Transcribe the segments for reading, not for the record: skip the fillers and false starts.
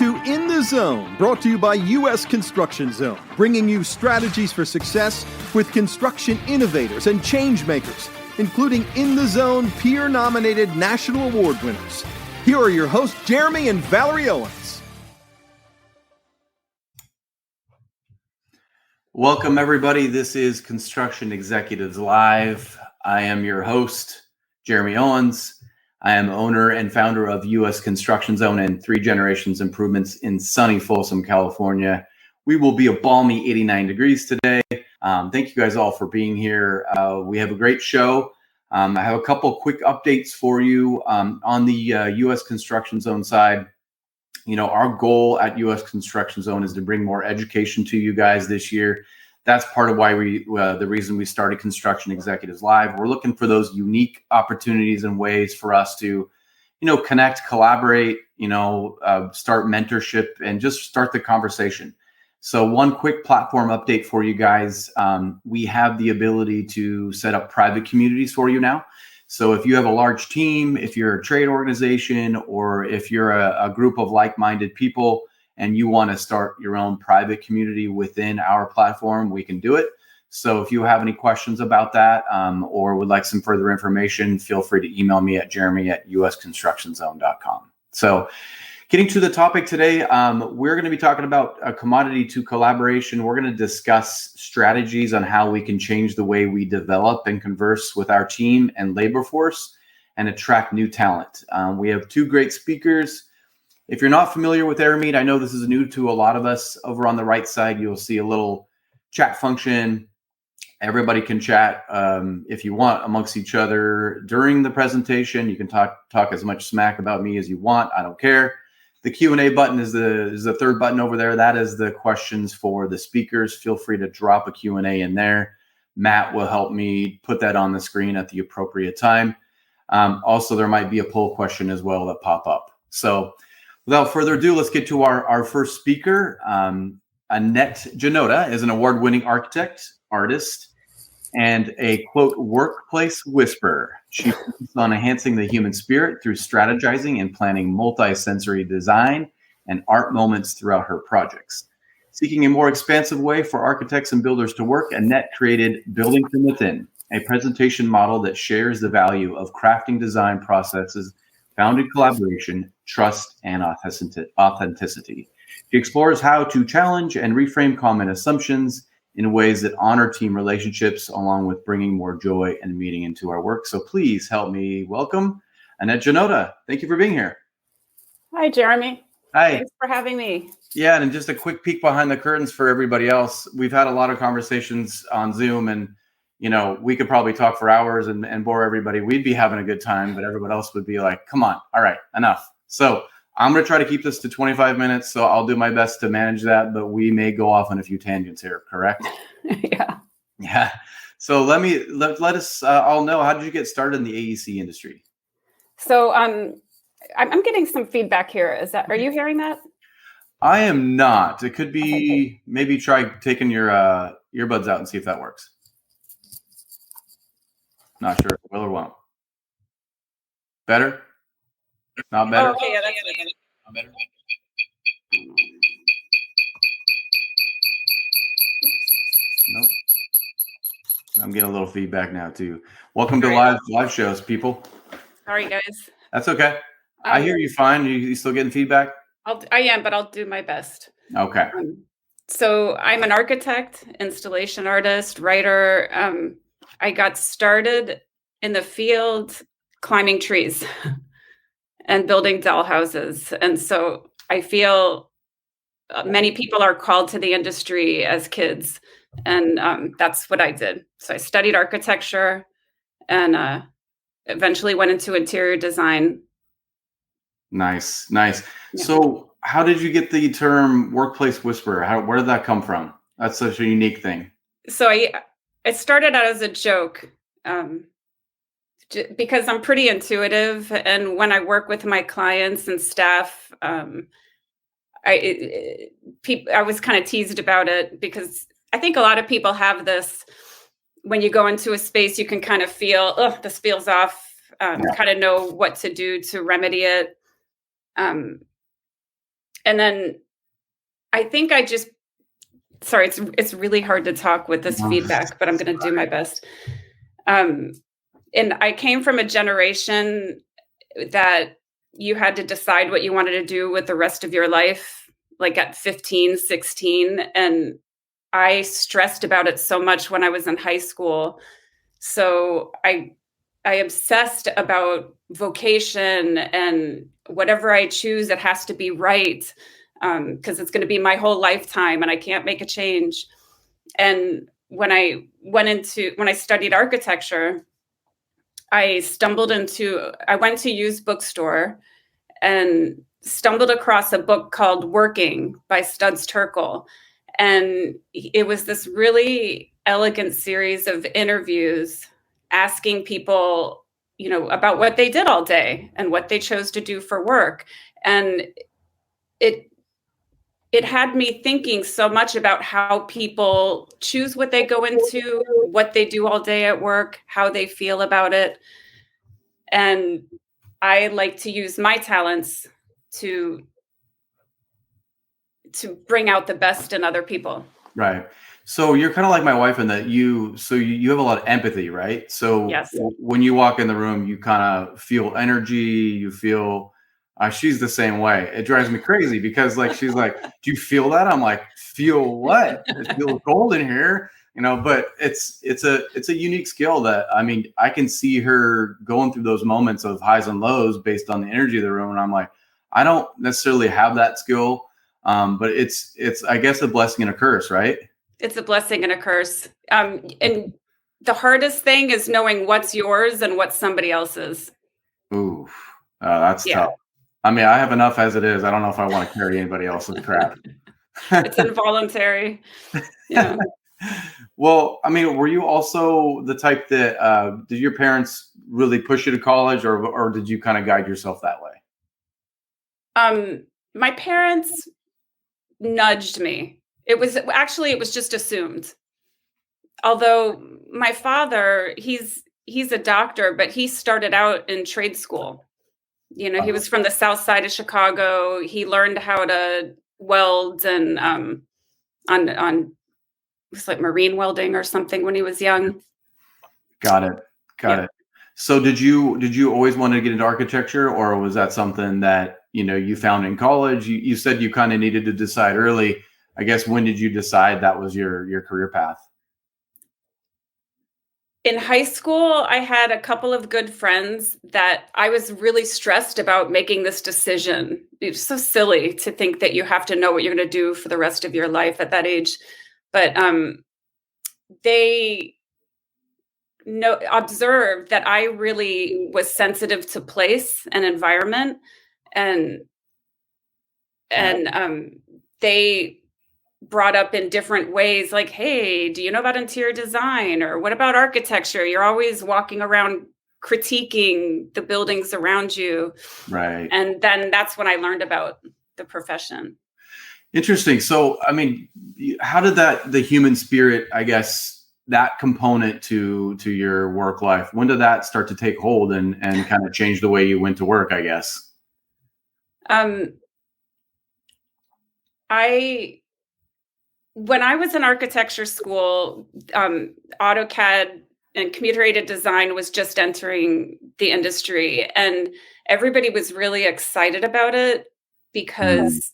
to In the Zone, brought to you by U.S. Construction Zone, bringing you strategies for success with construction innovators and change makers, including In the Zone peer-nominated national award winners. Here are your hosts, Jeremy and Valerie Owens. Welcome, everybody. This is Construction Executives Live. I am your host, Jeremy Owens. I am owner and founder of U.S. Construction Zone and 3 Generations Improvements in sunny Folsom, California. We will be a balmy 89 degrees today. Thank you guys all for being here. We have a great show. I have a couple quick updates for you on the U.S. Construction Zone side. You know, our goal at U.S. Construction Zone is to bring more education to you guys this year. That's part of why the reason we started Construction Executives Live. We're looking for those unique opportunities and ways for us to, connect, collaborate, start mentorship and just start the conversation. So one quick platform update for you guys. We have the ability to set up private communities for you now. So if you have a large team, if you're a trade organization, or if you're a group of like-minded people and you want to start your own private community within our platform, we can do it. So if you have any questions about that or would like some further information, feel free to email me at jeremy@usconstructionzone.com. So getting to the topic today, we're going to be talking about a commodity to collaboration. We're going to discuss strategies on how we can change the way we develop and converse with our team and labor force and attract new talent. We have 2 great speakers. If you're not familiar with AirMeet, I know this is new to a lot of us. Over on the right side, you'll see a little chat function. Everybody can chat if you want amongst each other during the presentation. You can talk as much smack about me as you want. I don't care. The Q&A button is the third button over there. That is the questions for the speakers. Feel free to drop a Q&A in there. Matt will help me put that on the screen at the appropriate time. Also, there might be a poll question as well that pop up. So without further ado, let's get to our first speaker. Annette Jannotta is an award-winning architect, artist, and a, quote, workplace whisperer. She focuses on enhancing the human spirit through strategizing and planning multi-sensory design and art moments throughout her projects. Seeking a more expansive way for architects and builders to work, Annette created Building from Within, a presentation model that shares the value of crafting design processes found in collaboration, trust, and authenticity. She explores how to challenge and reframe common assumptions in ways that honor team relationships, along with bringing more joy and meaning into our work. So please help me welcome Annette Jannotta. Thank you for being here. Hi, Jeremy. Hi. Thanks for having me. Yeah, and just a quick peek behind the curtains for everybody else. We've had a lot of conversations on Zoom, and we could probably talk for hours and bore everybody. We'd be having a good time, but everyone else would be like, come on, all right, enough. So I'm going to try to keep this to 25 minutes, so I'll do my best to manage that, but we may go off on a few tangents here, correct? Yeah. So let us all know, how did you get started in the AEC industry? So I'm getting some feedback here. Are you hearing that? I am not. It could be, okay. Maybe try taking your earbuds out and see if that works. Not sure if it will or won't. Better? Not better? Oh, okay, yeah, that's Not better? Nope. I'm getting a little feedback now too. Welcome to live shows, people. Sorry, guys. That's okay. I hear you fine. You still getting feedback? I am, but I'll do my best. Okay. So I'm an architect, installation artist, writer. I got started in the field climbing trees and building doll houses. And so I feel many people are called to the industry as kids. And that's what I did. So I studied architecture and eventually went into interior design. Nice. Yeah. So how did you get the term workplace whisperer? Where did that come from? That's such a unique thing. So I started out as a joke because I'm pretty intuitive. And when I work with my clients and staff, I was kind of teased about it because I think a lot of people have this. When you go into a space, you can kind of feel, this feels off, kind of know what to do to remedy it. And then I think I just, sorry, it's really hard to talk with this feedback, but I'm going to do my best. And I came from a generation that you had to decide what you wanted to do with the rest of your life, like at 15, 16. And I stressed about it so much when I was in high school. So I obsessed about vocation, and whatever I choose, it has to be right, because it's going to be my whole lifetime and I can't make a change. And when I studied architecture, I went to used bookstore and stumbled across a book called Working by Studs Terkel. And it was this really elegant series of interviews asking people, about what they did all day and what they chose to do for work. And it had me thinking so much about how people choose what they go into, what they do all day at work, how they feel about it. And I like to use my talents to bring out the best in other people. Right. So you're kind of like my wife in that you have a lot of empathy, right? So Yes. When you walk in the room, you kind of feel energy, you feel, she's the same way. It drives me crazy because like, she's like, do you feel that? I'm like, feel what? It feels cold in here, but it's a unique skill that, I mean, I can see her going through those moments of highs and lows based on the energy of the room. And I'm like, I don't necessarily have that skill. But it's I guess a blessing and a curse, right? It's a blessing and a curse. And the hardest thing is knowing what's yours and what's somebody else's. Ooh, that's tough. I mean, I have enough as it is. I don't know if I want to carry anybody else's crap. It's involuntary. Yeah. Well, I mean, were you also the type that did your parents really push you to college, or did you kind of guide yourself that way? My parents nudged me. It was just assumed. Although my father, he's a doctor, but he started out in trade school. He was from the south side of Chicago. He learned how to weld and on it was like marine welding or something when he was young. Got it. So did you always want to get into architecture, or was that something that you found in college? You said you kind of needed to decide early. I guess, when did you decide that was your career path? In high school, I had a couple of good friends that I was really stressed about making this decision. It's so silly to think that you have to know what you're going to do for the rest of your life at that age. But they observed that I really was sensitive to place and environment, and they brought up in different ways, like, hey, do you know about interior design? Or what about architecture? You're always walking around critiquing the buildings around you. Right. And then that's when I learned about the profession. Interesting. So, I mean, how did the human spirit, I guess, that component to your work life, when did that start to take hold and kind of change the way you went to work, I guess? When I was in architecture school, AutoCAD and computer-aided design was just entering the industry, and everybody was really excited about it because,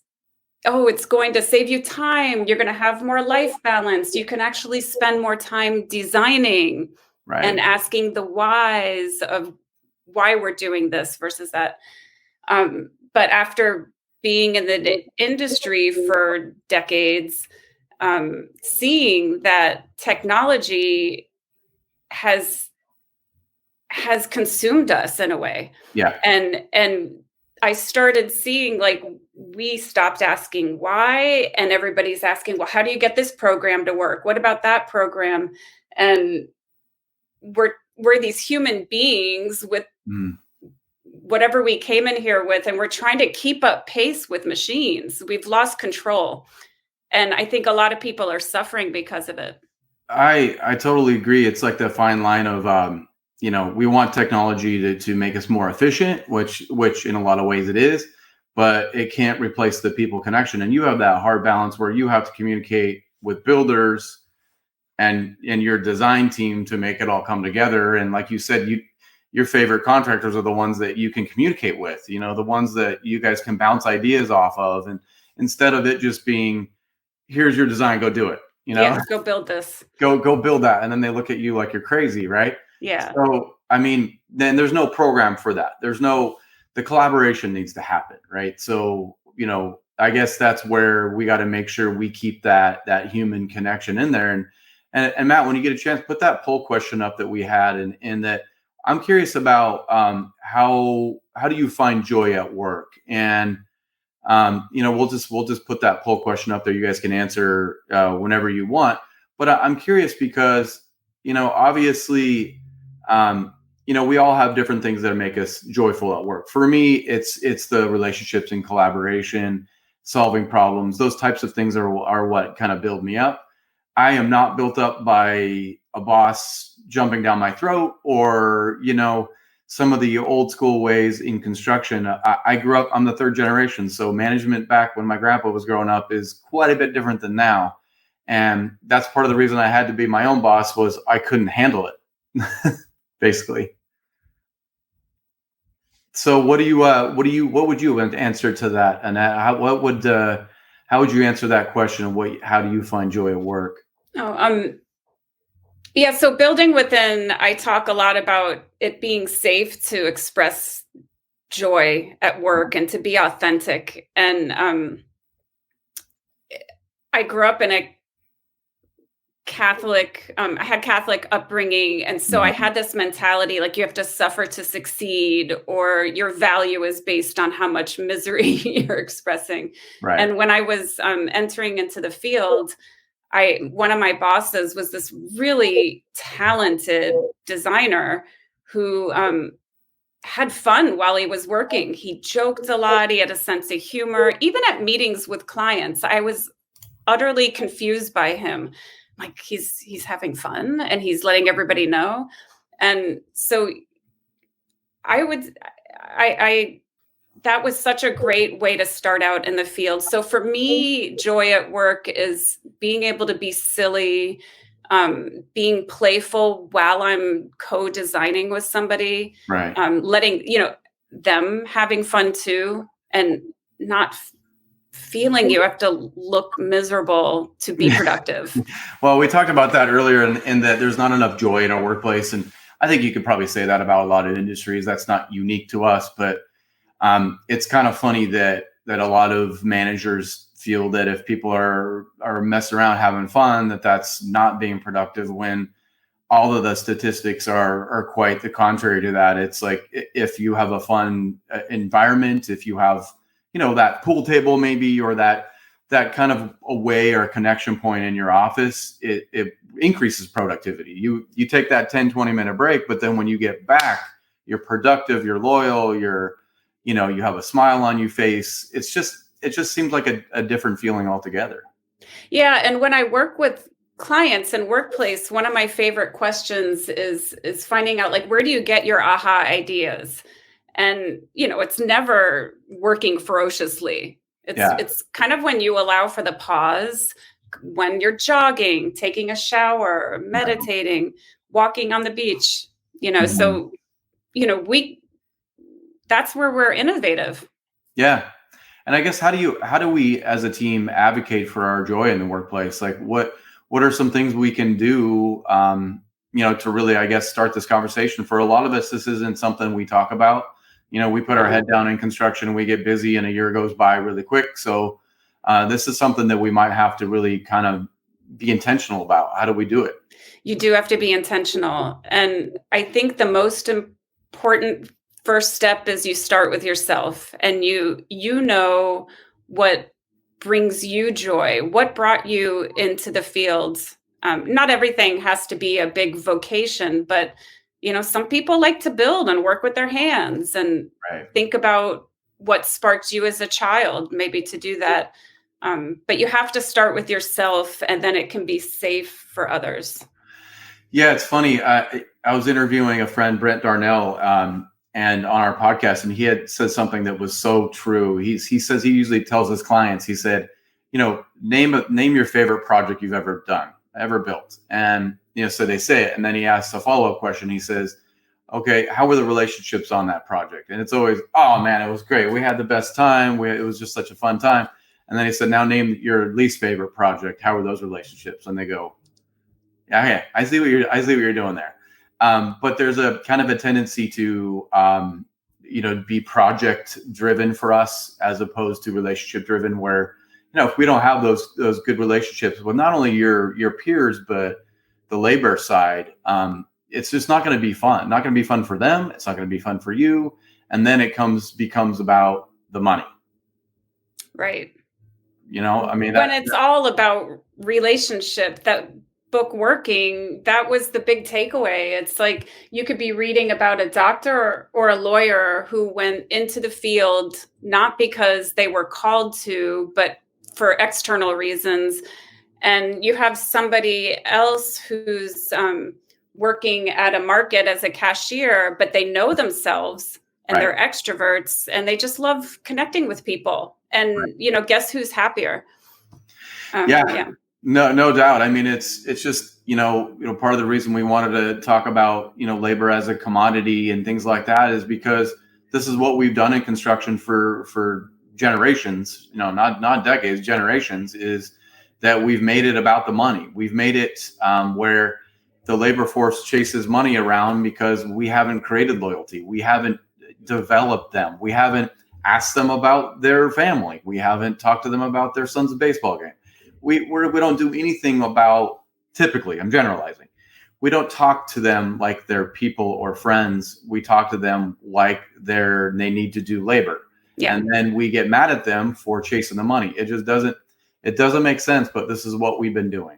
it's going to save you time. You're going to have more life balance. You can actually spend more time designing, right, and asking the whys of why we're doing this versus that. But after being in the industry for decades, seeing that technology has consumed us in a way. Yeah. And I started seeing, like, we stopped asking why, and everybody's asking, well, how do you get this program to work? What about that program? And we're these human beings with whatever we came in here with, and we're trying to keep up pace with machines. We've lost control. And I think a lot of people are suffering because of it. I totally agree. It's like the fine line of, we want technology to make us more efficient, which in a lot of ways it is. but it can't replace the people connection. And you have that hard balance where you have to communicate with builders and your design team to make it all come together. And like you said, your favorite contractors are the ones that you can communicate with, the ones that you guys can bounce ideas off of. And instead of it just being, here's your design, go do it, Yeah, go build this. Go build that. And then they look at you like you're crazy, right? Yeah. So, I mean, then there's no program for that. The collaboration needs to happen, right? So, I guess that's where we got to make sure we keep that human connection in there. And Matt, when you get a chance, put that poll question up that we had, and that I'm curious about how do you find joy at work? And we'll just put that poll question up there. You guys can answer whenever you want. But I'm curious because obviously we all have different things that make us joyful at work. For me, it's the relationships and collaboration, solving problems. Those types of things are what kind of build me up. I am not built up by a boss jumping down my throat or, some of the old school ways in construction. I grew up, I'm the third generation. So management back when my grandpa was growing up is quite a bit different than now. And that's part of the reason I had to be my own boss was I couldn't handle it, basically. So what would you answer to that? And how would you answer that question? And how do you find joy at work? Yeah. So building within, I talk a lot about it being safe to express joy at work and to be authentic. And I grew up in a Catholic, I had Catholic upbringing. And so I had this mentality, like you have to suffer to succeed, or your value is based on how much misery you're expressing. Right. And when I was entering into the field, one of my bosses was this really talented designer who had fun while he was working. He joked a lot. He had a sense of humor. Even at meetings with clients, I was utterly confused by him. Like he's having fun and he's letting everybody know. And so that was such a great way to start out in the field. So for me, joy at work is being able to be silly, being playful while I'm co-designing with somebody, right. Letting, them having fun too, and not feeling you have to look miserable to be productive. Well, we talked about that earlier in that there's not enough joy in our workplace. And I think you could probably say that about a lot of industries. That's not unique to us, but it's kind of funny that a lot of managers feel that if people are messing around having fun, that's not being productive, when all of the statistics are quite the contrary to that. It's like if you have a fun environment, if you have that pool table maybe, or that kind of a way or a connection point in your office, it increases productivity. You take that 10-20 minute break, but then when you get back, you're productive, you're loyal, you have a smile on your face. It just seems like a different feeling altogether. Yeah. And when I work with clients in workplace, one of my favorite questions is finding out, like, where do you get your aha ideas? And, it's never working ferociously. It's kind of when you allow for the pause, when you're jogging, taking a shower, meditating, walking on the beach, so, that's where we're innovative. Yeah. And I guess how do we as a team advocate for our joy in the workplace? Like what are some things we can do, to really, I guess, start this conversation? For a lot of us, this isn't something we talk about. We put our head down in construction, we get busy, and a year goes by really quick. So this is something that we might have to really kind of be intentional about. How do we do it? You do have to be intentional. And I think the most important first step is you start with yourself, and you know what brings you joy, what brought you into the field. Not everything has to be a big vocation, but some people like to build and work with their hands, and think about what sparked you as a child, maybe to do that. But you have to start with yourself, and then it can be safe for others. Yeah, it's funny. I was interviewing a friend, Brent Darnell, and on our podcast, and he had said something that was so true. He says he usually tells his clients, he said, name your favorite project you've ever built. And, so they say it. And then he asks a follow-up question. He says, okay, how were the relationships on that project? And it's always, oh man, it was great. We had the best time. It was just such a fun time. And then he said, now name your least favorite project. How were those relationships? And they go, yeah, okay, I see what you're doing there. But there's a kind of a tendency to, be project driven for us as opposed to relationship driven, where, if we don't have those good relationships with not only your peers, but the labor side, it's just not going to be fun. Not going to be fun for them. It's not going to be fun for you. And then it becomes about the money. Right. When it's all about relationship, that book Working, that was the big takeaway. It's like you could be reading about a doctor or a lawyer who went into the field not because they were called to, but for external reasons. And you have somebody else who's working at a market as a cashier, but they know themselves and they're extroverts and they just love connecting with people. And, guess who's happier? Yeah. No doubt. I mean, it's just, part of the reason we wanted to talk about, labor as a commodity and things like that is because this is what we've done in construction for generations, not decades, generations, is that we've made it about the money. We've made it where the labor force chases money around because we haven't created loyalty. We haven't developed them. We haven't asked them about their family. We haven't talked to them about their son's baseball game. We don't do anything about, typically, I'm generalizing, we don't talk to them like they're people or friends. We talk to them like they need to do labor. Yeah. And then we get mad at them for chasing the money. It just doesn't make sense, but this is what we've been doing.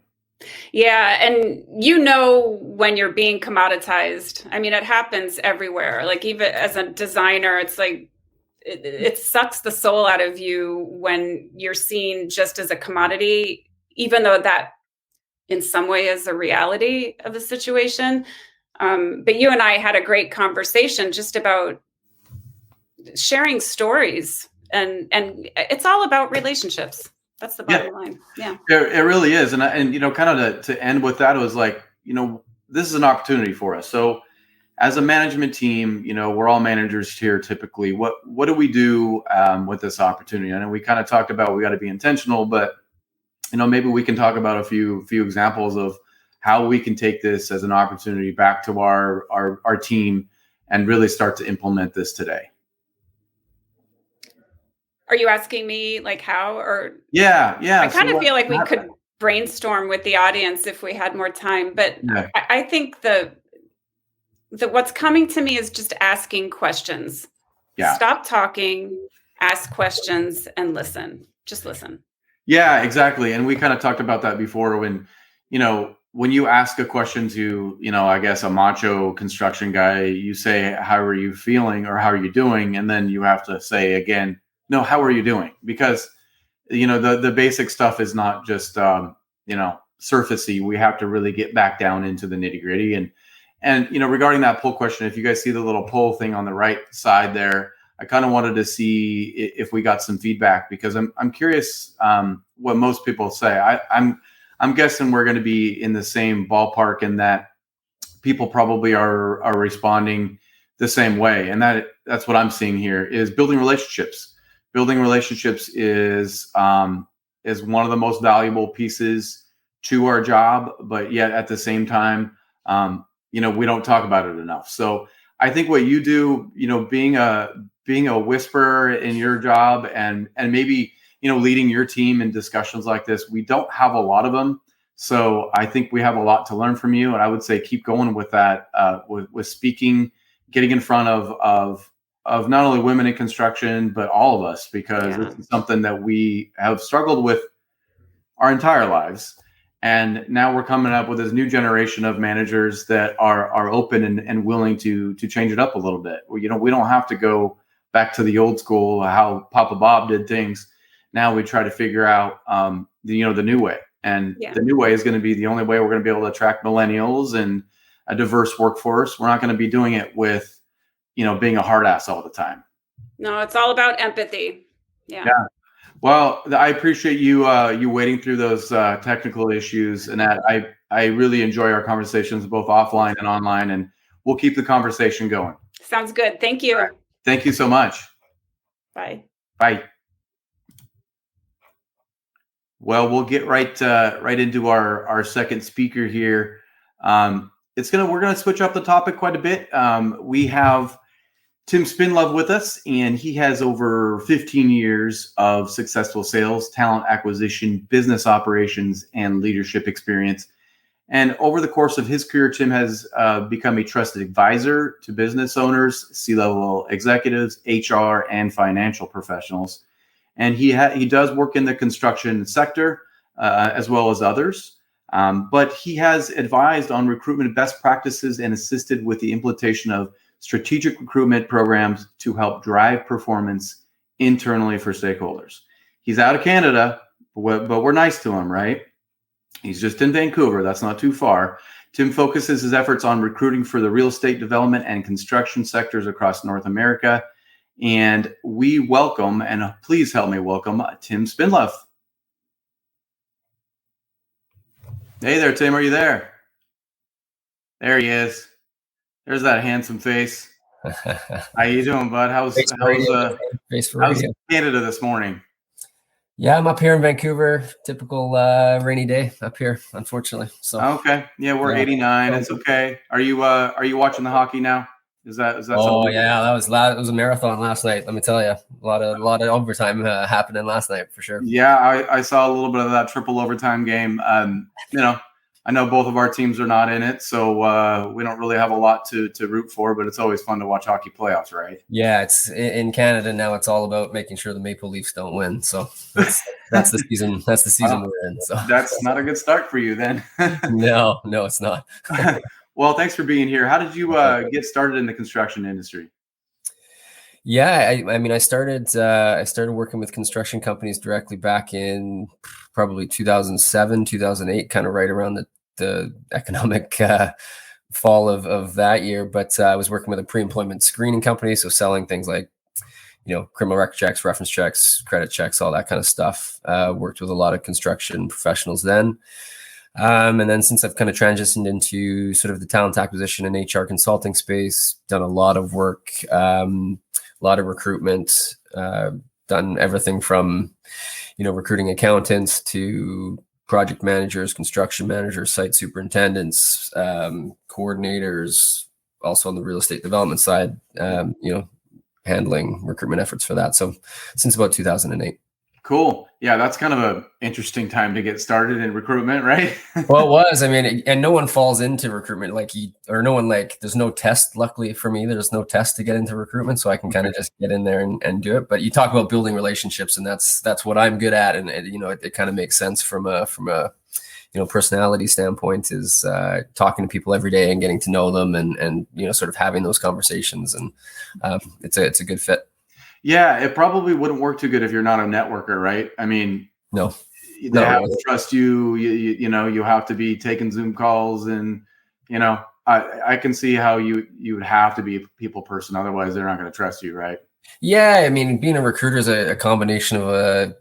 Yeah. And when you're being commoditized, I mean, it happens everywhere. Like even as a designer, it's like, it sucks the soul out of you when you're seen just as a commodity, even though that in some way is a reality of the situation. But you and I had a great conversation just about sharing stories, and it's all about relationships. That's the bottom line. Yeah, it really is. And kind of to end with that, it was like, this is an opportunity for us. So as a management team, we're all managers here typically. What do we do with this opportunity? I know we kind of talked about we got to be intentional, but maybe we can talk about a few examples of how we can take this as an opportunity back to our team and really start to implement this today. Are you asking me like how or? Yeah. I kind of feel like we could brainstorm with the audience if we had more time, but yeah. I think the what's coming to me is just asking questions. Yeah. Stop talking, ask questions, and listen. Just listen. Yeah, exactly. And we kind of talked about that before when you ask a question to, I guess a macho construction guy, you say, how are you feeling or how are you doing? And then you have to say again, no, how are you doing? Because, the basic stuff is not just, surfacey. We have to really get back down into the nitty gritty. And, regarding that poll question, if you guys see the little poll thing on the right side there, I kind of wanted to see if we got some feedback because I'm curious what most people say. I'm guessing we're going to be in the same ballpark in that people probably are responding the same way. And that's what I'm seeing here is building relationships. Building relationships is one of the most valuable pieces to our job, but yet at the same time, we don't talk about it enough. So I think what you do, being a whisperer in your job and maybe, leading your team in discussions like this, we don't have a lot of them. So I think we have a lot to learn from you. And I would say keep going with that, with speaking, getting in front of not only women in construction, but all of us, because this is something that we have struggled with our entire lives. And now we're coming up with this new generation of managers that are open and willing to change it up a little bit. We don't have to go back to the old school, how Papa Bob did things. Now we try to figure out, the new way. And the new way is going to be the only way we're going to be able to attract millennials and a diverse workforce. We're not going to be doing it with, being a hard ass all the time. No, it's all about empathy. Yeah. Well, I appreciate you wading through those technical issues, and that I really enjoy our conversations both offline and online, and we'll keep the conversation going. Sounds good. Thank you. Right. Thank you so much. Bye. Bye. Well, we'll get right into our second speaker here. We're gonna switch up the topic quite a bit. We have Tim Spinlove with us, and he has over 15 years of successful sales, talent acquisition, business operations, and leadership experience. And over the course of his career, Tim has become a trusted advisor to business owners, C-level executives, HR, and financial professionals. And he does work in the construction sector as well as others. But he has advised on recruitment best practices and assisted with the implementation of strategic recruitment programs to help drive performance internally for stakeholders. He's out of Canada, but we're nice to him, right? He's just in Vancouver. That's not too far. Tim focuses his efforts on recruiting for the real estate development and construction sectors across North America. And we welcome, and please help me welcome, Tim Spinlove. Hey there, Tim. Are you there? There he is. There's that handsome face. How you doing, bud? How's Canada this morning? Yeah, I'm up here in Vancouver. Typical rainy day up here, unfortunately. So okay, yeah, we're 89. It's okay. Are you watching the hockey now? Is that? Oh yeah, it was a marathon last night. Let me tell you, a lot of overtime happening last night for sure. Yeah, I saw a little bit of that triple overtime game. I know both of our teams are not in it, so we don't really have a lot to root for, but it's always fun to watch hockey playoffs, right? Yeah, it's in Canada now. It's all about making sure the Maple Leafs don't win. So that's the season. That's the season we're in. So that's not a good start for you, then. No, it's not. Well, thanks for being here. How did you get started in the construction industry? Yeah, I started working with construction companies directly back in probably 2007, 2008, kind of right around the economic fall of that year. But I was working with a pre-employment screening company, so selling things like, criminal record checks, reference checks, credit checks, all that kind of stuff. Worked with a lot of construction professionals then. And then since I've kind of transitioned into sort of the talent acquisition and HR consulting space, done a lot of work, a lot of recruitment, done everything from, recruiting accountants to project managers, construction managers, site superintendents, coordinators, also on the real estate development side, handling recruitment efforts for that. So since about 2008. Cool. Yeah, that's kind of an interesting time to get started in recruitment, right? Well, it was. And no one falls into recruitment there's no test. Luckily for me, there's no test to get into recruitment, so I can kind of just get in there and do it. But you talk about building relationships, and that's what I'm good at, and it kind of makes sense from a personality standpoint, is talking to people every day and getting to know them, and sort of having those conversations, and it's a good fit. Yeah, it probably wouldn't work too good if you're not a networker, right? No. They have to trust you. You have to be taking Zoom calls, and I can see how you would have to be a people person, otherwise they're not going to trust you, right? Yeah, being a recruiter is a combination of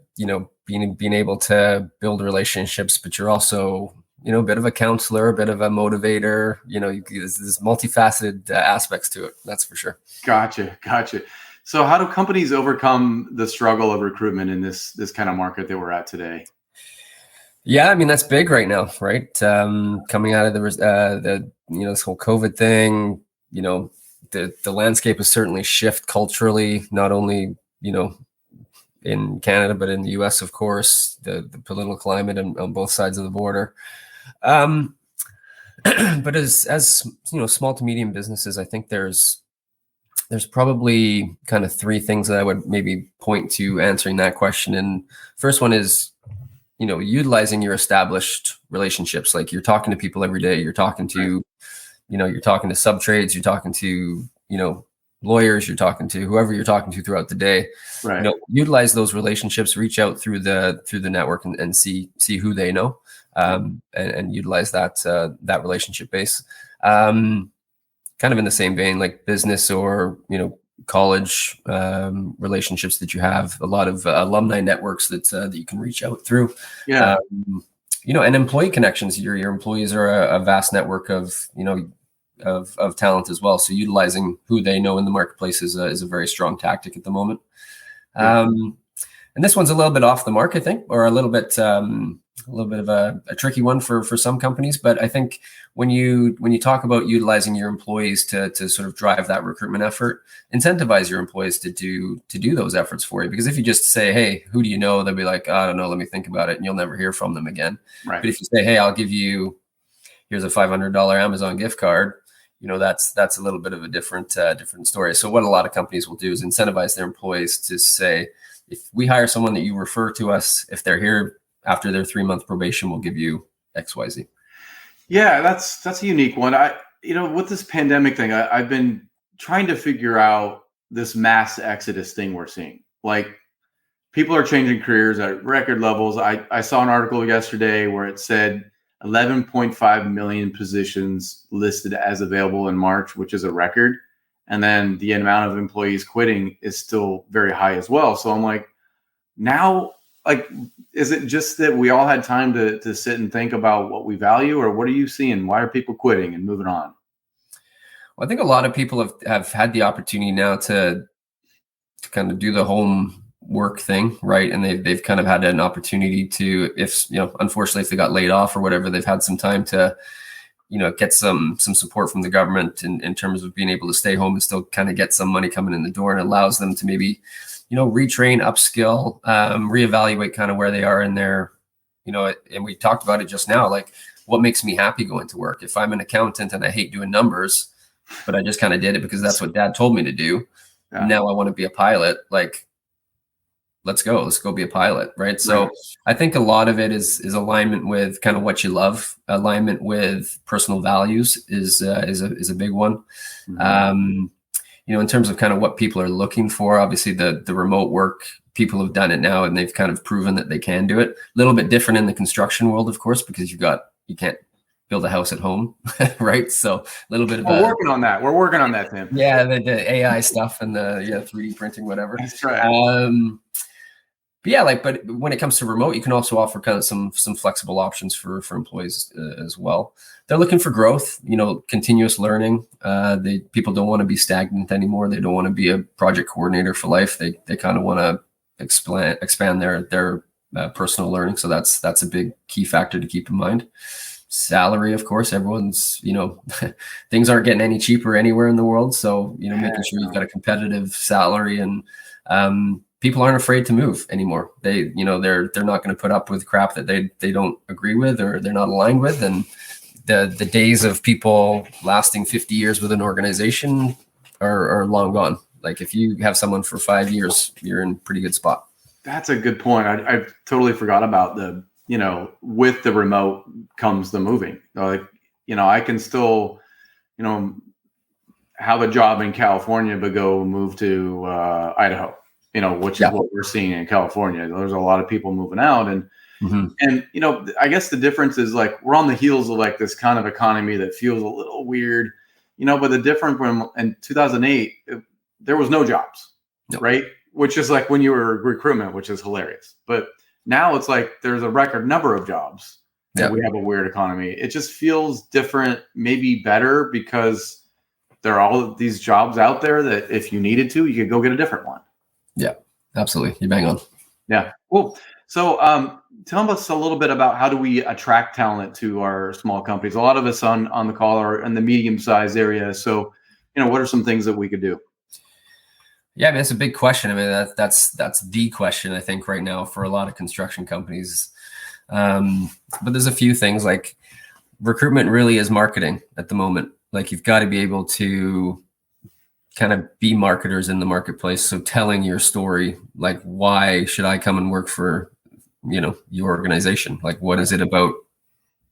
being able to build relationships, but you're also a bit of a counselor, a bit of a motivator. There's multifaceted aspects to it. That's for sure. Gotcha. So how do companies overcome the struggle of recruitment in this kind of market that we're at today? Yeah, that's big right now, right? Coming out of the this whole COVID thing, the landscape has certainly shifted culturally, not only, in Canada, but in the US, of course, the political climate on both sides of the border. But as small to medium businesses, I think there's probably kind of three things that I would maybe point to answering that question. And first one is, utilizing your established relationships. Like, you're talking to people every day. You're talking to, you're talking to sub-trades. You're talking to, lawyers. You're talking to whoever you're talking to throughout the day. Right. Utilize those relationships. Reach out through the network and see who they know, and utilize that relationship base. kind of in the same vein, like business or, college relationships that you have, a lot of alumni networks that you can reach out through. Yeah. And employee connections. Your employees are a vast network of, of talent as well. So utilizing who they know in the marketplace is a very strong tactic at the moment. Yeah. And this one's a little bit off the mark, I think, or a little bit of a tricky one for some companies. But I think when you talk about utilizing your employees to sort of drive that recruitment effort, incentivize your employees to do those efforts for you. Because if you just say, hey, who do you know? They'll be like, I don't know, let me think about it. And you'll never hear from them again. Right. But if you say, hey, I'll give you, here's a $500 Amazon gift card, that's a little bit of a different story. So what a lot of companies will do is incentivize their employees to say, if we hire someone that you refer to us, if they're here after their 3-month probation, we'll give you XYZ. Yeah, that's a unique one. With this pandemic thing, I've been trying to figure out this mass exodus thing we're seeing. Like, people are changing careers at record levels. I saw an article yesterday where it said 11.5 million positions listed as available in March, which is a record. And then the amount of employees quitting is still very high as well. So I'm like, now, is it just that we all had time to sit and think about what we value, or what are you seeing? Why are people quitting and moving on? Well, I think a lot of people have had the opportunity now to kind of do the home work thing, right? And they've kind of had an opportunity to, if unfortunately, if they got laid off or whatever, they've had some time to get some support from the government in terms of being able to stay home and still kind of get some money coming in the door, and allows them to maybe retrain, upskill, reevaluate kind of where they are in their, and we talked about it just now, like, what makes me happy going to work? If I'm an accountant and I hate doing numbers, but I just kind of did it because that's what dad told me to do. Yeah. Now I want to be a pilot. Like, let's go be a pilot. Right. So I think a lot of it is alignment with kind of what you love. Alignment with personal values is a big one. Mm-hmm. In terms of kind of what people are looking for, obviously the remote work, people have done it now and they've kind of proven that they can do it. A little bit different in the construction world, of course, because you can't build a house at home, right? So a little bit of We're working on that, Tim. Yeah, the AI stuff and the 3D printing, whatever. That's right. But when it comes to remote, you can also offer kind of some flexible options for employees as well. They're looking for growth, continuous learning. People don't want to be stagnant anymore. They don't want to be a project coordinator for life. They kind of want to expand their personal learning. So that's a big key factor to keep in mind. Salary, of course, everyone's, things aren't getting any cheaper anywhere in the world. So, making sure you've got a competitive salary, and people aren't afraid to move anymore. They're not going to put up with crap that they don't agree with or they're not aligned with. And the days of people lasting 50 years with an organization are long gone. Like, if you have someone for 5 years, you're in a pretty good spot. That's a good point. I totally forgot about with the remote comes the moving. Like, I can still, have a job in California, but go move to Idaho, which is what we're seeing in California. There's a lot of people moving out, and I guess the difference is, like, we're on the heels of like this kind of economy that feels a little weird, but the difference from in 2008, there was no jobs, right? Which is like when you were recruitment, which is hilarious. But now it's like there's a record number of jobs. And we have a weird economy. It just feels different, maybe better, because there are all of these jobs out there that if you needed to, you could go get a different one. Yeah, absolutely. You bang on. Yeah. Cool. So tell us a little bit about how do we attract talent to our small companies? A lot of us on the call are in the medium-sized area. So, what are some things that we could do? Yeah, I mean, it's a big question. I mean, that's the question, I think, right now for a lot of construction companies. But there's a few things, like recruitment really is marketing at the moment. Like, you've got to be able to kind of be marketers in the marketplace. So telling your story, like, why should I come and work for, your organization? Like, what is it about,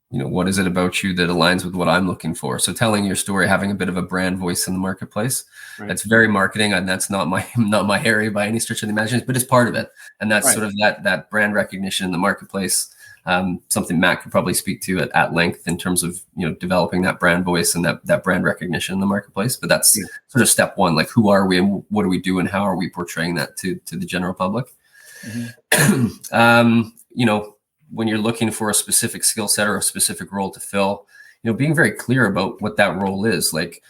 what is it about you that aligns with what I'm looking for? So telling your story, having a bit of a brand voice in the marketplace, that's very marketing. And that's not my area by any stretch of the imagination, but it's part of it. And that's sort of that brand recognition in the marketplace. Something Matt could probably speak to at length in terms of, developing that brand voice and that brand recognition in the marketplace. But that's sort of step one, like who are we and what do we do and how are we portraying that to the general public? When you're looking for a specific skill set or a specific role to fill, being very clear about what that role is, like,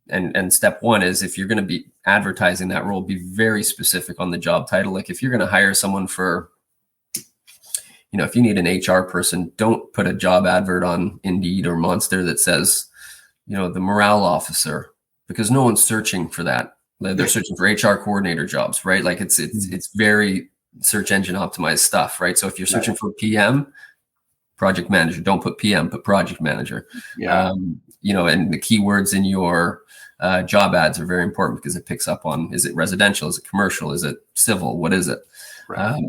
and step one is, if you're going to be advertising that role, be very specific on the job title. Like if you're going to hire someone for, if you need an HR person, don't put a job advert on Indeed or Monster that says, the morale officer, because no one's searching for that. They're searching for HR coordinator jobs, right? Like it's very search engine optimized stuff, right? So if you're searching for PM, project manager, don't put PM, put project manager. And the keywords in your job ads are very important because it picks up on, is it residential? Is it commercial? Is it civil? What is it? Right.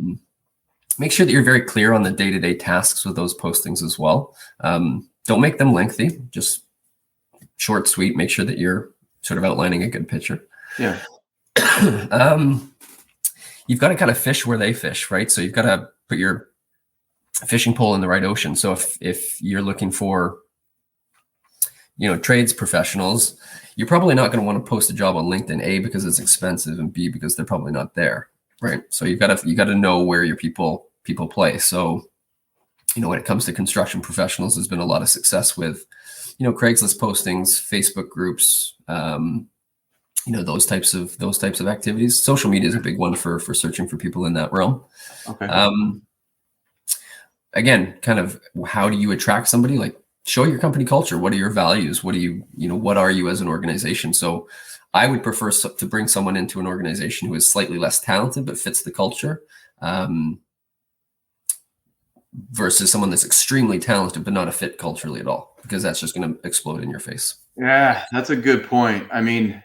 Make sure that you're very clear on the day-to-day tasks with those postings as well. Don't make them lengthy, just short, sweet. Make sure that you're sort of outlining a good picture. Yeah. You've got to kind of fish where they fish, right? So you've got to put your fishing pole in the right ocean. So if you're looking for, trades professionals, you're probably not going to want to post a job on LinkedIn, A, because it's expensive, and B, because they're probably not there. Right. So you got to know where your people play. So, when it comes to construction professionals, there's been a lot of success with, Craigslist postings, Facebook groups, those types of activities. Social media is a big one for searching for people in that realm. Okay. Again, kind of how do you attract somebody? Like, show your company culture. What are your values? What do what are you as an organization? So I would prefer to bring someone into an organization who is slightly less talented but fits the culture, versus someone that's extremely talented but not a fit culturally at all, because that's just going to explode in your face. Yeah, that's a good point. I mean,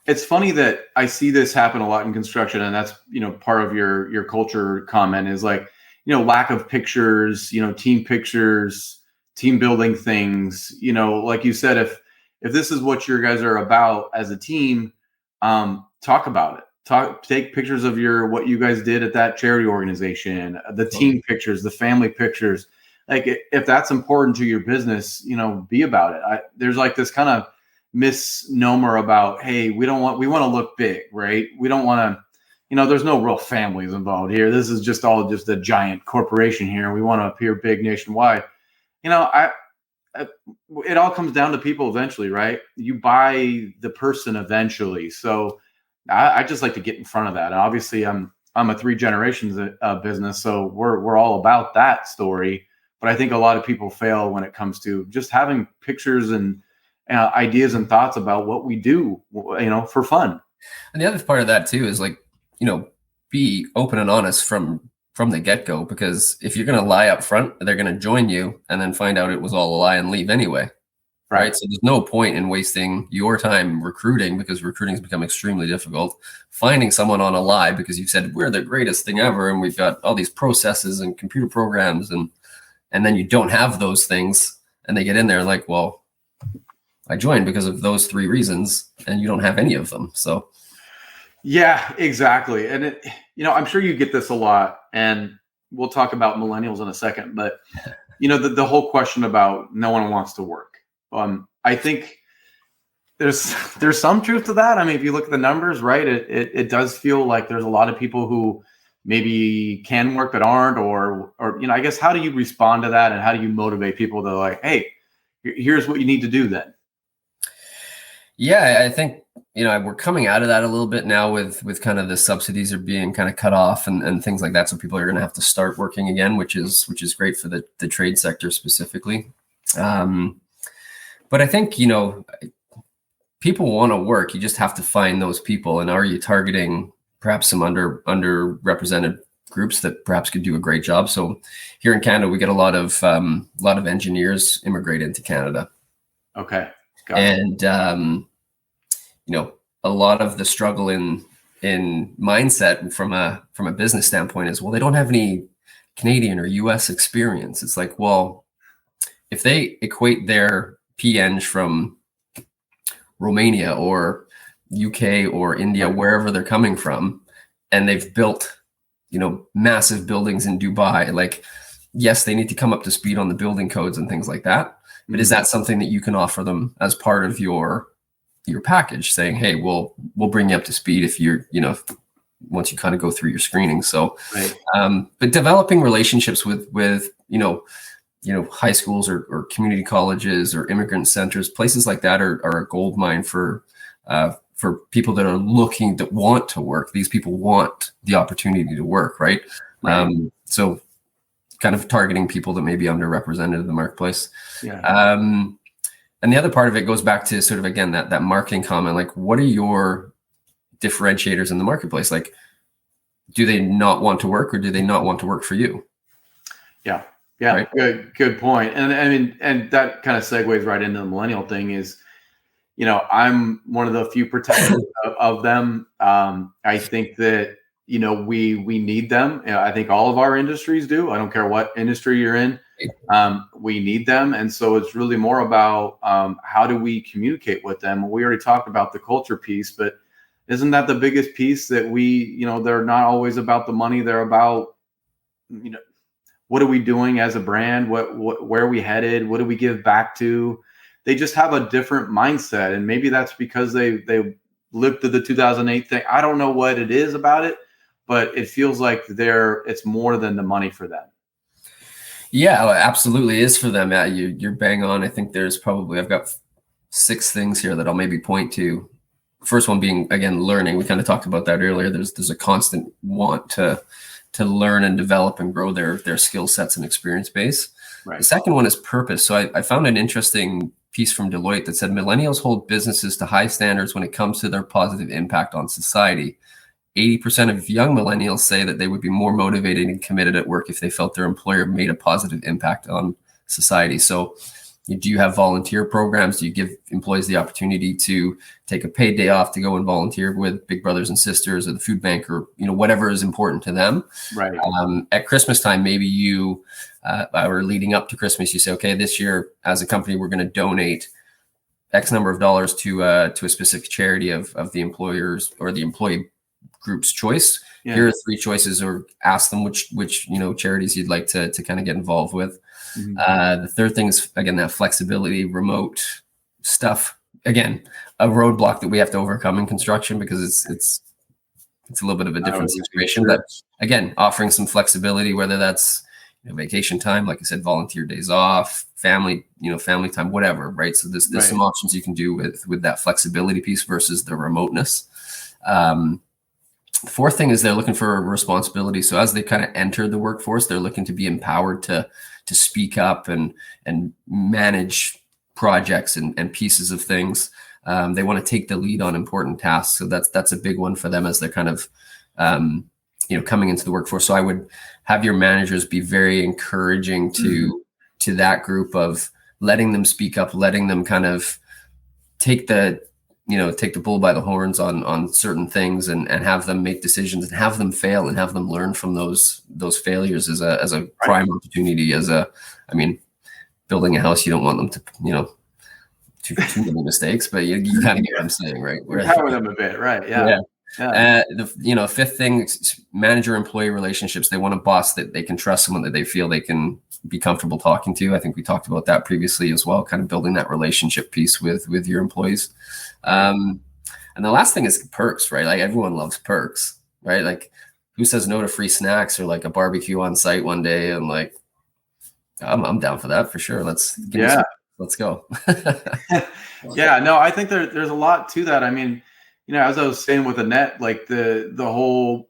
it's funny that I see this happen a lot in construction, and that's, part of your culture comment is like, lack of pictures, team pictures, team building things, like you said, if this is what your guys are about as a team, talk about it. Take pictures of what you guys did at that charity organization, the team pictures, the family pictures. Like if that's important to your business, be about it. There's like this kind of misnomer about, hey, we want to look big, right? We don't want to, there's no real families involved here. This is just a giant corporation here. We want to appear big nationwide. It all comes down to people eventually, right? You buy the person eventually. So I just like to get in front of that. And obviously I'm a 3 generations business, so we're all about that story. But I think a lot of people fail when it comes to just having pictures and ideas and thoughts about what we do, for fun. And the other part of that too is like, be open and honest from the get-go, because if you're going to lie up front, they're going to join you and then find out it was all a lie and leave anyway. Right. So there's no point in wasting your time recruiting, because recruiting has become extremely difficult. Finding someone on a lie because you said we're the greatest thing ever and we've got all these processes and computer programs, and then you don't have those things, and they get in there like, well, I joined because of those 3 reasons, and you don't have any of them. So yeah, exactly. And I'm sure you get this a lot, and we'll talk about millennials in a second, but the whole question about no one wants to work. I think there's some truth to that. I mean, if you look at the numbers, right, it does feel like there's a lot of people who maybe can work but aren't, or I guess, how do you respond to that, and how do you motivate people to like, hey, here's what you need to do then? Yeah, I think, we're coming out of that a little bit now with kind of the subsidies are being kind of cut off and things like that. So people are going to have to start working again, which is great for the trade sector specifically. But I think, people want to work. You just have to find those people. And are you targeting perhaps some underrepresented groups that perhaps could do a great job? So here in Canada, we get a lot of engineers immigrate into Canada. Okay. And, a lot of the struggle in mindset from a business standpoint is, well, they don't have any Canadian or US experience. It's like, well, if they equate their PEng from Romania or UK or India, wherever they're coming from, and they've built, massive buildings in Dubai, like yes, they need to come up to speed on the building codes and things like that. But is that something that you can offer them as part of your package, saying, hey, we'll bring you up to speed if you're, once you kind of go through your screening. So, right. But developing relationships with high schools or community colleges or immigrant centers, places like that are a gold mine for people that want to work. These people want the opportunity to work, right? So kind of targeting people that may be underrepresented in the marketplace. Yeah. And the other part of it goes back to sort of, again, that marketing comment, like, what are your differentiators in the marketplace? Like, do they not want to work, or do they not want to work for you? Yeah. Right? Good point. And I mean, and that kind of segues right into the millennial thing is, I'm one of the few protectors of them. I think that, we need them. I think all of our industries do. I don't care what industry you're in. We need them. And so it's really more about how do we communicate with them? We already talked about the culture piece, but isn't that the biggest piece that they're not always about the money. They're about, what are we doing as a brand? Where are we headed? What do we give back to? They just have a different mindset. And maybe that's because they lived through the 2008 thing. I don't know what it is about it, but it feels like it's more than the money for them. Yeah, absolutely is for them. Yeah, you're bang on. I think I've got 6 things here that I'll maybe point to. First one being, again, learning. We kind of talked about that earlier. There's a constant want to learn and develop and grow their skill sets and experience base. Right. The second one is purpose. So I found an interesting piece from Deloitte that said millennials hold businesses to high standards when it comes to their positive impact on society. 80% of young millennials say that they would be more motivated and committed at work if they felt their employer made a positive impact on society. So do you have volunteer programs? Do you give employees the opportunity to take a paid day off to go and volunteer with Big Brothers and Sisters or the food bank, or whatever is important to them? Right. At Christmas time, maybe you or leading up to Christmas, you say, okay, this year as a company, we're going to donate X number of dollars to a specific charity of the employers or the employee group's choice. Yeah. Here are 3 choices, or ask them which charities you'd like to kind of get involved with. Mm-hmm. The third thing is, again, that flexibility, remote stuff. Again, a roadblock that we have to overcome in construction, because it's a little bit of a different situation. But again, offering some flexibility, whether that's vacation time, like I said, volunteer days off, family time, whatever, right? So there's some options you can do with that flexibility piece versus the remoteness. The fourth thing is they're looking for responsibility. So as they kind of enter the workforce, they're looking to be empowered to speak up and manage projects and pieces of things. They want to take the lead on important tasks. So that's a big one for them as they're kind of coming into the workforce. So I would have your managers be very encouraging to that group, of letting them speak up, letting them kind of take the bull by the horns on certain things, and have them make decisions and have them fail and have them learn from those failures as a prime opportunity. Building a house, you don't want them to, too many mistakes, but you kind of get what I'm saying, right? Empower them a bit, right? Yeah. The fifth thing, manager-employee relationships. They want a boss that they can trust, someone that they feel they can be comfortable talking to. I think we talked about that previously as well, kind of building that relationship piece with your employees. And the last thing is perks, right? Like, everyone loves perks, right? Like, who says no to free snacks or like a barbecue on site one day? And like, I'm down for that for sure. Let's go. Yeah, no, I think there's a lot to that. I mean, as I was saying with Annette, like the whole,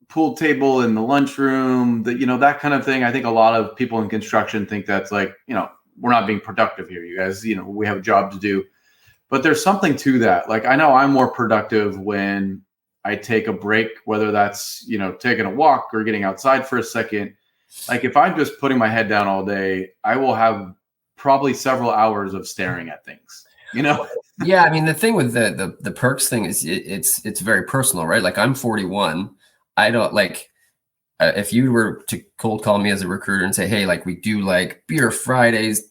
pool table in the lunchroom, that kind of thing. I think a lot of people in construction think that's like, we're not being productive here, you guys, we have a job to do. But there's something to that. Like, I know I'm more productive when I take a break, whether that's, taking a walk or getting outside for a second. Like, if I'm just putting my head down all day, I will have probably several hours of staring at things, Yeah, I mean, the thing with the perks thing is it's very personal, right? Like, I'm 41. I don't like, if you were to cold call me as a recruiter and say, hey, like, we do like beer Fridays,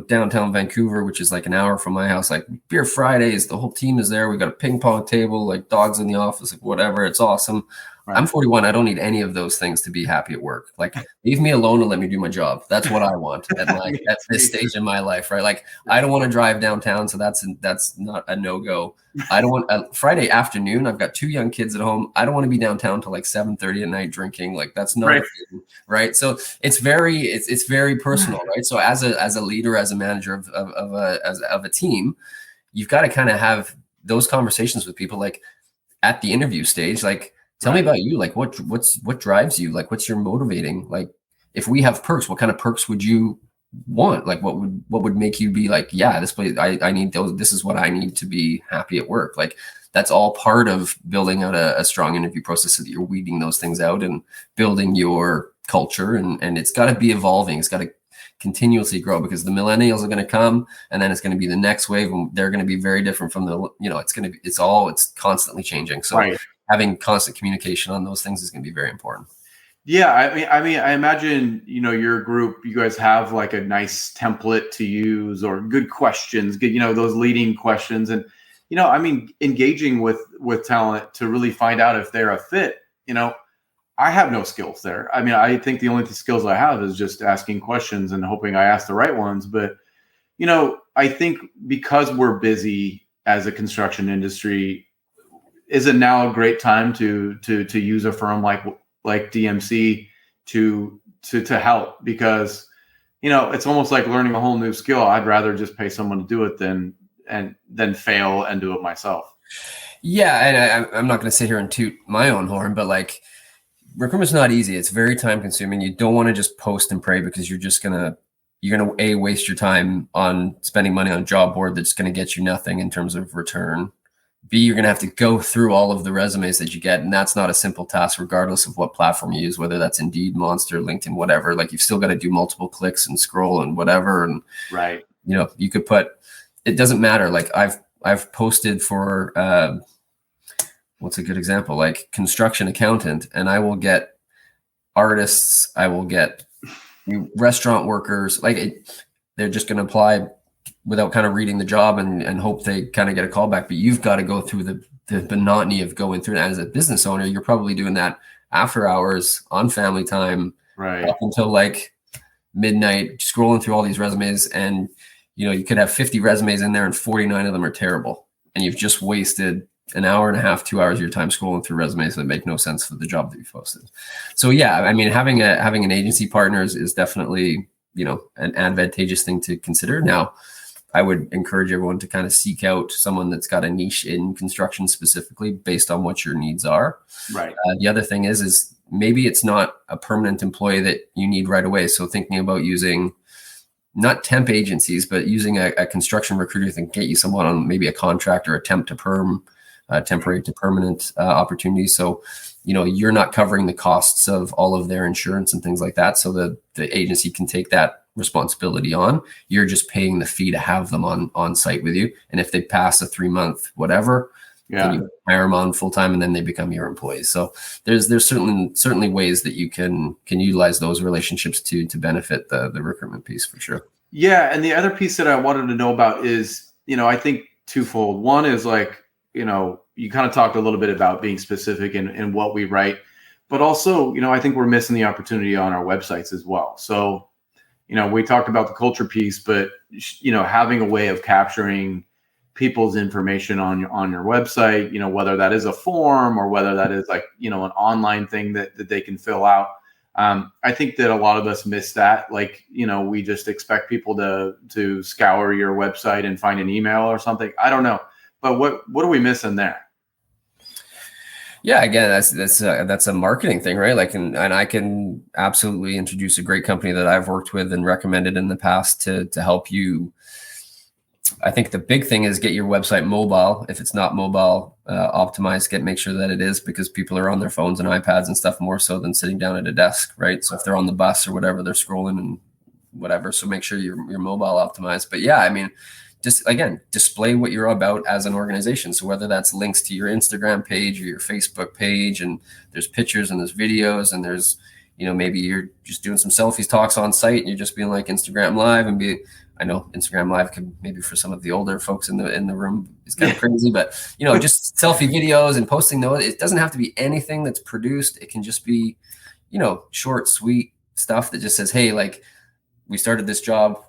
downtown Vancouver, which is like an hour from my house, like beer Fridays, the whole team is there. We got a ping pong table, like dogs in the office, like whatever. It's awesome. Right. I'm 41. I don't need any of those things to be happy at work. Like, leave me alone and let me do my job. That's what I want at this stage in my life, right? Like, I don't want to drive downtown, so that's not a no-go. I don't want Friday afternoon. I've got 2 young kids at home. I don't want to be downtown till like 7:30 at night drinking. Like, that's not Right. a thing, right? So it's very personal, right? So as a leader, as a manager of a team, you've got to kind of have those conversations with people, like at the interview stage, like, tell me about you. Like, what drives you? Like, what's your motivating? Like, if we have perks, what kind of perks would you want? Like, what would make you be like, yeah, this place, I need those. This is what I need to be happy at work. Like, that's all part of building out a strong interview process, so that you're weeding those things out and building your culture. And it's got to be evolving. It's got to continuously grow, because the millennials are going to come, and then it's going to be the next wave, and they're going to be very different from it's constantly changing. So having constant communication on those things is going to be very important. Yeah. I mean, I imagine, your group, you guys have like a nice template to use, or good questions, good, those leading questions. And, I mean, engaging with talent to really find out if they're a fit, I have no skills there. I mean, I think the only skills I have is just asking questions and hoping I ask the right ones. But, I think because we're busy as a construction industry, is it now a great time to use a firm like DMC to help? Because, it's almost like learning a whole new skill. I'd rather just pay someone to do it than fail and do it myself. Yeah. And I'm not going to sit here and toot my own horn, but like, recruitment's not easy. It's very time consuming. You don't want to just post and pray, because you're going to waste your time on spending money on a job board that's going to get you nothing in terms of return. B, you're going to have to go through all of the resumes that you get. And that's not a simple task, regardless of what platform you use, whether that's Indeed, Monster, LinkedIn, whatever. Like, you've still got to do multiple clicks and scroll and whatever. And, right. You could it doesn't matter. Like, I've posted for, what's a good example? Like, construction accountant, and I will get artists, I will get restaurant workers. Like, they're just going to apply without kind of reading the job and hope they kind of get a call back. But you've got to go through the monotony of going through it. As a business owner, you're probably doing that after hours, on family time, right, up until like midnight, scrolling through all these resumes. And, you could have 50 resumes in there and 49 of them are terrible. And you've just wasted an hour and a half, 2 hours of your time scrolling through resumes that make no sense for the job that you posted. So yeah, I mean, having an agency partner is definitely, an advantageous thing to consider. Now, I would encourage everyone to kind of seek out someone that's got a niche in construction specifically, based on what your needs are. Right. The other thing is maybe it's not a permanent employee that you need right away. So thinking about using not temp agencies, but using a construction recruiter that can get you someone on maybe a contract or a temp to perm, temporary to permanent opportunity. So, you're not covering the costs of all of their insurance and things like that. So the agency can take that responsibility on. You're just paying the fee to have them on site with you. And if they pass a 3-month whatever, then you hire them on full time, and then they become your employees. So there's certainly ways that you can utilize those relationships to benefit the recruitment piece, for sure. Yeah. And the other piece that I wanted to know about is, I think twofold. One is like, you kind of talked a little bit about being specific in what we write, but also, I think we're missing the opportunity on our websites as well. So, we talked about the culture piece, but, having a way of capturing people's information on your website, whether that is a form or whether that is like, an online thing that they can fill out. I think that a lot of us miss that. Like, we just expect people to scour your website and find an email or something. I don't know. But what are we missing there? Yeah, again, that's a marketing thing, right? Like, and I can absolutely introduce a great company that I've worked with and recommended in the past to help you. I think the big thing is get your website mobile. If it's not mobile, optimized, make sure that it is, because people are on their phones and iPads and stuff more so than sitting down at a desk, right? So if they're on the bus or whatever, they're scrolling and whatever. So make sure you're mobile optimized. But yeah, I mean, just again, display what you're about as an organization. So whether that's links to your Instagram page or your Facebook page, and there's pictures and there's videos and there's, maybe you're just doing some selfies talks on site and you're just being like Instagram live and be I know Instagram Live can maybe for some of the older folks in the room is kind of crazy, but just selfie videos and posting those. It doesn't have to be anything that's produced. It can just be, short, sweet stuff that just says, hey, like we started this job.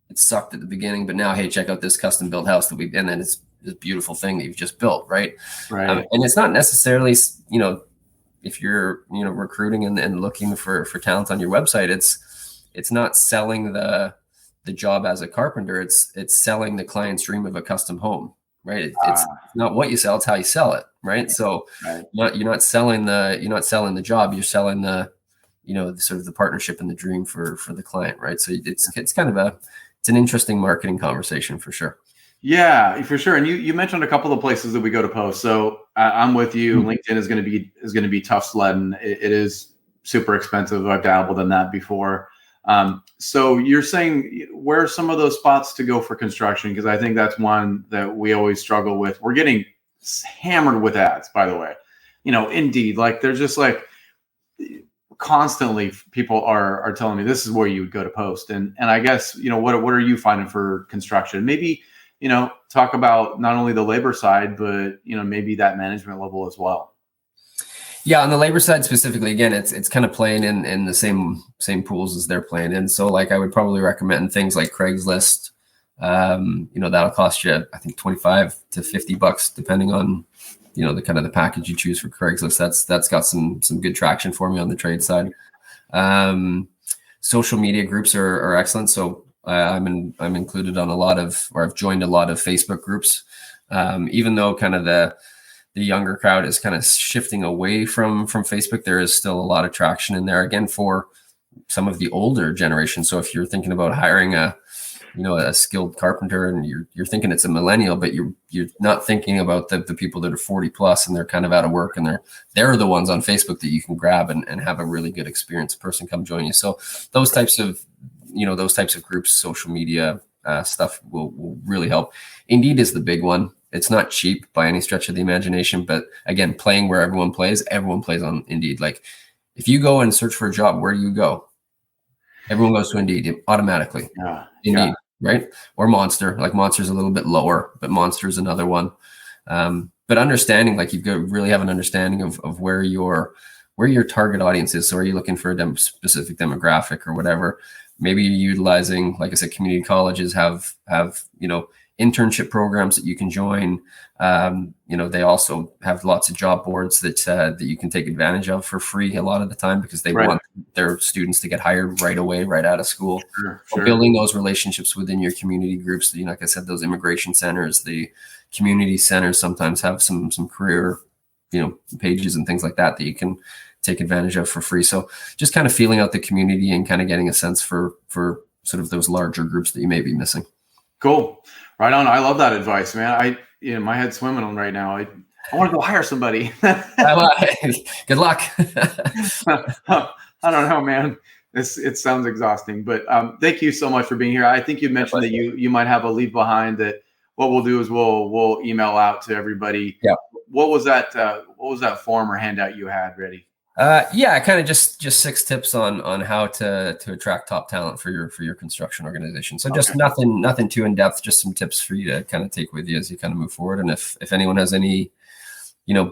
It sucked at the beginning, but now, hey, check out this custom built house and then it's this beautiful thing that you've just built. Right. Right. And it's not necessarily, if you're, recruiting and looking for talent on your website, it's not selling the job as a carpenter. It's selling the client's dream of a custom home, right? It's not what you sell, it's how you sell it, right? So you're not selling the job, you're selling the sort of the partnership and the dream for the client, right? So it's kind of it's an interesting marketing conversation for sure. Yeah, for sure. And you mentioned a couple of places that we go to post. So I'm with you. LinkedIn is going to be tough sledding. It is super expensive. I've dabbled in that before. So you're saying where are some of those spots to go for construction? Because I think that's one that we always struggle with. We're getting hammered with ads, by the way. Indeed, like there's just like constantly people are telling me this is where you would go to post. And I guess, what are you finding for construction? Maybe, talk about not only the labor side, but, maybe that management level as well. Yeah, on the labor side specifically, again, it's kind of playing in the same pools as they're playing in. So like I would probably recommend things like Craigslist. That'll cost you, I think, $25 to $50 depending on, the kind of the package you choose for Craigslist. That's got some good traction for me on the trade side. Social media groups are excellent. So I'm included on I've joined a lot of Facebook groups, even though kind of the younger crowd is kind of shifting away from Facebook. There is still a lot of traction in there, again, for some of the older generation. So if you're thinking about hiring a skilled carpenter and you're thinking it's a millennial, but you're not thinking about the people that are 40 plus and they're kind of out of work and they're the ones on Facebook that you can grab and have a really good experience person come join you. So those types of groups, social media stuff will really help. Indeed is the big one. It's not cheap by any stretch of the imagination, but again, playing where everyone plays on Indeed. Like if you go and search for a job, where do you go? Everyone goes to Indeed automatically. Indeed, right? Or Monster. Like Monster's a little bit lower, but Monster's another one. But understanding, like you've got to really have an understanding of where your target audience is. So are you looking for a specific demographic or whatever? Maybe you're utilizing, like I said, community colleges have internship programs that you can join. They also have lots of job boards that you can take advantage of for free a lot of the time because they want their students to get hired right away, right out of school. Sure. Building those relationships within your community groups. Like I said, those immigration centers, the community centers sometimes have some career, pages and things like that you can take advantage of for free. So just kind of feeling out the community and kind of getting a sense for sort of those larger groups that you may be missing. Cool. Right on. I love that advice, man. My head's swimming on right now. I want to go hire somebody. Good luck. I don't know, man. It sounds exhausting, but thank you so much for being here. I think you mentioned that you might have a leave behind that. What we'll do is we'll email out to everybody. Yeah. What was that form or handout you had ready? Kind of just 6 tips on how to attract top talent for your construction organization. So just nothing too in depth, just some tips for you to kind of take with you as you kind of move forward. And if anyone has any,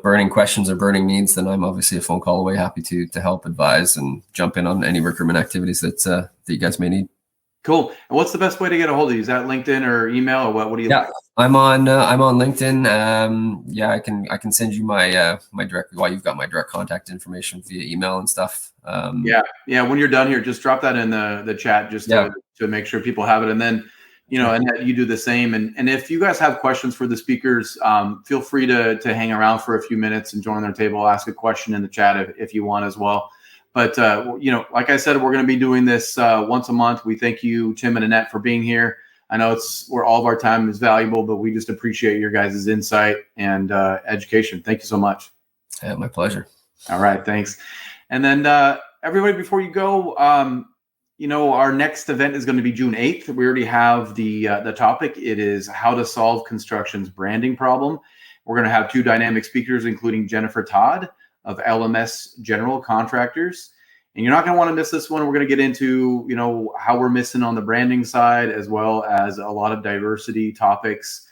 burning questions or burning needs, then I'm obviously a phone call away, happy to help advise and jump in on any recruitment activities that you guys may need. Cool. And what's the best way to get a hold of you? Is that LinkedIn or email or what do you? Yeah, I'm on LinkedIn. I can send you my direct. Well, you've got my direct contact information via email and stuff. Yeah. When you're done here, just drop that in the chat just to make sure people have it. And then, Annette, you do the same. And if you guys have questions for the speakers, feel free to hang around for a few minutes and join their table. Ask a question in the chat if you want as well. But, like I said, we're going to be doing this once a month. We thank you, Tim and Annette, for being here. I know it's where all of our time is valuable, but we just appreciate your guys' insight and education. Thank you so much. Yeah, my pleasure. All right. Thanks. And then everybody, before you go, our next event is going to be June 8th. We already have the topic. It is how to solve construction's branding problem. We're going to have 2 dynamic speakers, including Jennifer Todd of LMS General Contractors And you're not going to want to miss this one. We're going to get into, how we're missing on the branding side, as well as a lot of diversity topics.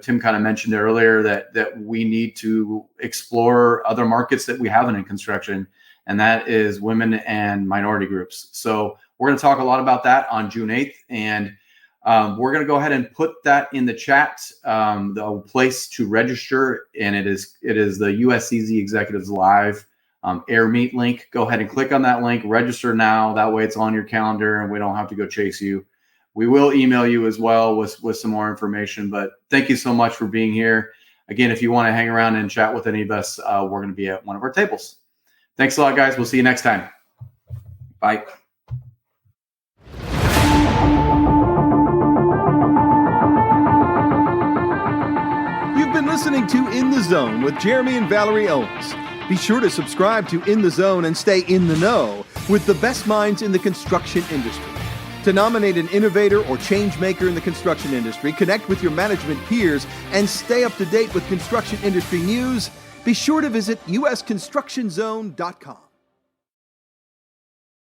Tim kind of mentioned earlier that we need to explore other markets that we haven't in construction, and that is women and minority groups. So we're going to talk a lot about that on June 8th. And we're going to go ahead and put that in the chat, the place to register. And it is the USCZ Executives Live Air Meet link. Go ahead and click on that link, register now. That way it's on your calendar and we don't have to go chase you. We will email you as well with some more information. But thank you so much for being here. Again, if you want to hang around and chat with any of us, we're going to be at one of our tables. Thanks a lot, guys. We'll see you next time. Bye. You've been listening to In the Zone with Jeremy and Valerie Owens. Be sure to subscribe to In the Zone and stay in the know with the best minds in the construction industry. To nominate an innovator or change maker in the construction industry, connect with your management peers, and stay up to date with construction industry news, be sure to visit usconstructionzone.com.